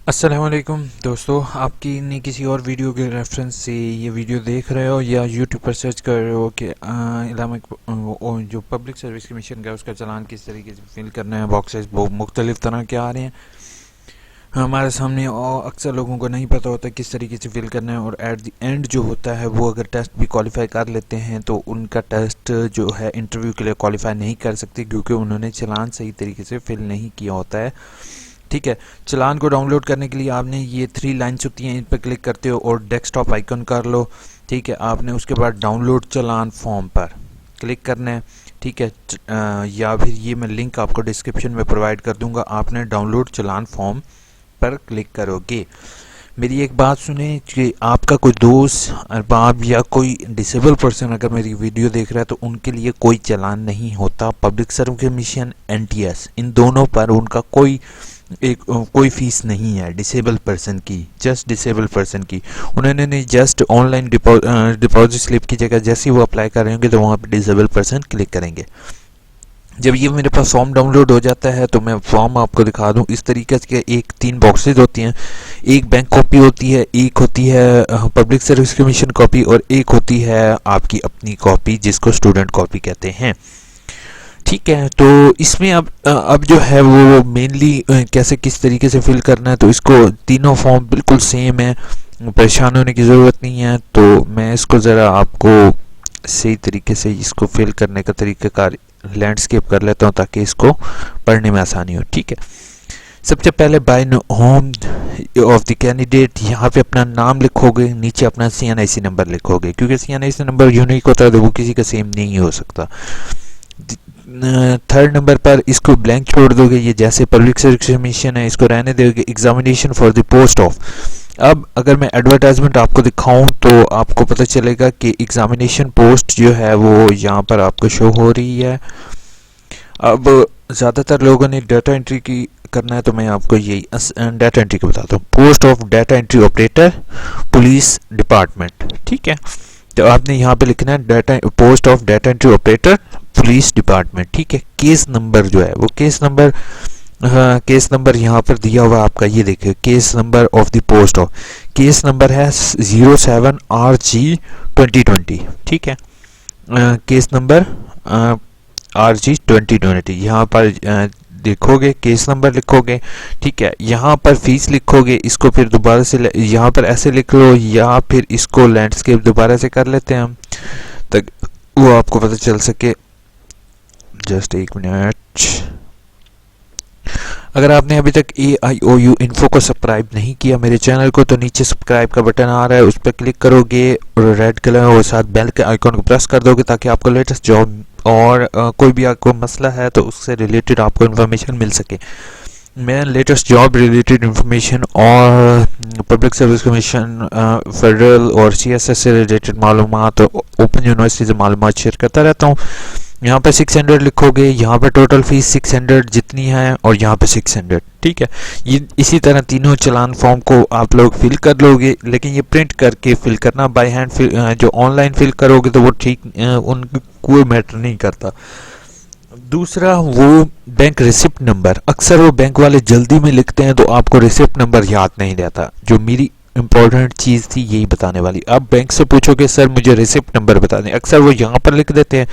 अस्सलाम वालेकुम दोस्तों, आपकी ने किसी और वीडियो के रेफरेंस से ये वीडियो देख रहे हो या यूट्यूब पर सर्च कर रहे हो कि इस्लामिक जो पब्लिक सर्विस कमीशन का उसका चालान किस तरीके से फिल करना है। बॉक्सेस वो मुख्तलिफ तरह के आ रहे हैं हमारे सामने और अक्सर लोगों को नहीं पता होता किस तरीके से फिल करना है। और एट द एंड जो होता है वो अगर टेस्ट भी क्वालिफाई कर लेते हैं तो उनका टेस्ट जो है इंटरव्यू के लिए क्वालिफाई नहीं कर सकते क्योंकि उन्होंने चालान सही तरीके से फिल नहीं किया होता है। ठीक है, चालान को डाउनलोड करने के लिए आपने ये 3 लाइन्स होती हैं, इन पर क्लिक करते हो और डेस्कटॉप आइकन कर लो। ठीक है, आपने उसके बाद डाउनलोड चालान फॉर्म पर क्लिक करना है। ठीक है, या फिर ये मैं लिंक आपको डिस्क्रिप्शन में प्रोवाइड कर दूंगा, आपने डाउनलोड चालान फॉर्म पर क्लिक करोगे। मेरी एक बात सुने कि आपका कोई दोस्त अरबाब या कोई डिसेबल पर्सन अगर मेरी वीडियो देख रहा है तो उनके लिए कोई चालान नहीं होता। पब्लिक सर्विस कमीशन NTS इन दोनों पर उनका कोई फीस नहीं है डिसेबल पर्सन की, जस्ट डिसेबल पर्सन की। उन्होंने जस्ट ऑनलाइन डिपॉजिट स्लिप की जगह जैसे ही वो अप्लाई कर रहे होंगे तो वहाँ पे डिसेबल पर्सन क्लिक करेंगे। जब ये मेरे पास फॉर्म डाउनलोड हो जाता है तो मैं फॉर्म आपको दिखा दूं। इस तरीके के 3 बॉक्सेस होती हैं, एक बैंक कॉपी होती है, एक होती है पब्लिक सर्विस कमीशन कॉपी और एक होती है आपकी अपनी कॉपी जिसको स्टूडेंट कॉपी कहते हैं। ठीक है, तो इसमें अब जो है वो मेनली कैसे किस तरीके से फिल करना है, तो इसको तीनों फॉर्म बिल्कुल सेम है, परेशान होने की ज़रूरत नहीं है। तो मैं इसको ज़रा आपको सही तरीके से इसको फिल करने का तरीक़ाकार लैंडस्केप कर लेता हूँ ताकि इसको पढ़ने में आसानी हो। ठीक है, सबसे पहले by home of the candidate, यहाँ पे अपना नाम लिखोगे, नीचे अपना CNIC नंबर लिखोगे क्योंकि CNIC नंबर यूनिक होता है तो वो किसी का सेम नहीं हो सकता। 3rd नंबर पर इसको ब्लैंक छोड़ दोगे, ये जैसे पब्लिक सर्विस कमीशन है इसको रहने दोगे। Examination for the post of, अब अगर मैं एडवर्टाइजमेंट आपको दिखाऊं तो आपको पता चलेगा कि एग्जामिनेशन पोस्ट जो है वो यहाँ पर आपको शो हो रही है। अब ज़्यादातर लोगों ने डाटा एंट्री की करना है तो मैं आपको यही डाटा एंट्री का बताता हूँ। Post of data entry operator police department. ठीक है, तो आपने यहाँ पे लिखना है data post of data entry operator police department. ठीक है, केस नंबर जो है वो केस नंबर यहाँ पर दिया हुआ आपका, ये देखिए case number of the post of, case number है 07RG 2020। ठीक है, केस नंबर RG 2020 यहाँ पर देखोगे, केस नंबर लिखोगे। ठीक है, यहाँ पर फीस लिखोगे, इसको फिर दोबारा से यहाँ पर ऐसे लिख लो या फिर इसको लैंडस्केप दोबारा से कर लेते हैं हम तक वो आपको पता चल सके। Just 1 minute. अगर आपने अभी तक AIOU इन्फो को सब्सक्राइब नहीं किया मेरे चैनल को तो नीचे सब्सक्राइब का बटन आ रहा है, उस पर क्लिक करोगे और रेड कलर और साथ बेल के आइकॉन को प्रेस कर दोगे ताकि आपको लेटेस्ट जॉब और कोई भी आपको मसला है तो उससे रिलेटेड आपको इन्फॉर्मेशन मिल सके। मैं लेटेस्ट जॉब रिलेटेड इन्फॉर्मेशन और पब्लिक सर्विस कमीशन फेडरल और CSS से रिलेटेड मालूमात और ओपन यूनिवर्सिटी से मालूमात शेयर करता रहता हूँ। यहाँ पे 600 लिखोगे, यहाँ पे टोटल फीस 600 जितनी है और यहाँ पे 600। ठीक है, ये इसी तरह तीनों चालान फॉर्म को आप लोग फिल कर लोगे, लेकिन ये प्रिंट करके फिल करना, बाय हैंड जो ऑनलाइन फिल करोगे तो वो ठीक उनको कोई मैटर नहीं करता। दूसरा वो बैंक रिसिप्ट नंबर, अक्सर वो बैंक वाले जल्दी में लिखते हैं तो आपको रिसिप्ट नंबर याद नहीं रहता, जो मेरी इंपॉर्टेंट चीज़ थी यही बताने वाली। अब बैंक से पूछोगे सर मुझे रिसिप्ट नंबर बता दें, अक्सर वो यहाँ पर लिख देते हैं,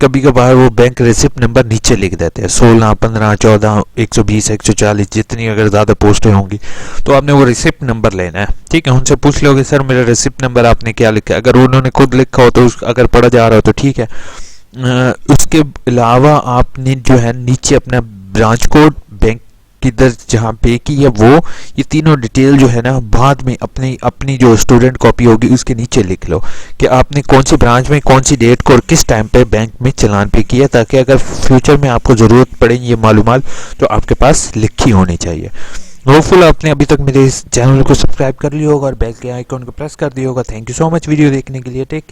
कभी कभार वो बैंक रिसिप्ट नंबर नीचे लिख देते हैं 16, 15, 14, 120, 140 जितनी अगर ज़्यादा पोस्टें होंगी तो आपने वो रिसिप्ट नंबर लेना है। ठीक है, उनसे पूछ लोगे सर मेरा रिसिप्ट नंबर आपने क्या लिखा है, अगर उन्होंने खुद लिखा हो तो अगर पढ़ा जा रहा हो तो ठीक है। उसके अलावा आपने जो है नीचे अपना ब्रांच कोड, बैंक किधर जहाँ पे की है वो, ये तीनों डिटेल जो है ना बाद में अपनी जो स्टूडेंट कॉपी होगी उसके नीचे लिख लो कि आपने कौन सी ब्रांच में कौन सी डेट को और किस टाइम पे बैंक में चालान पे किया, ताकि अगर फ्यूचर में आपको ज़रूरत पड़े ये मालूमात तो आपके पास लिखी होनी चाहिए। होपफुल आपने अभी तक मेरे इस चैनल को सब्सक्राइब कर लिया होगा और बेल के आइकॉन को प्रेस कर दिया होगा। Thank you so much video देखने के लिए। टेक